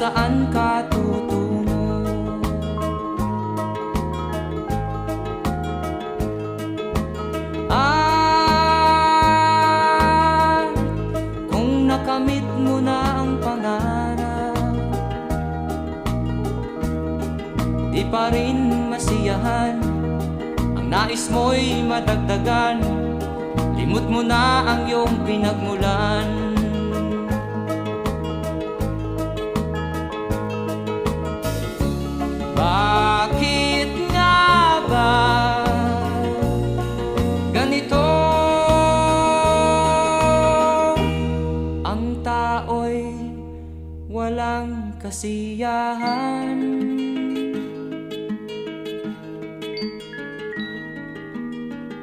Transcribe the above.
saan ka tutungo. At kung nakamit mo na ang pangarap, di pa rin masiyahan, ang nais mo'y madagdagan, limot mo na ang iyong pinagmulan. Bakit nga ba ganito? Ang tao'y walang kasiyahan.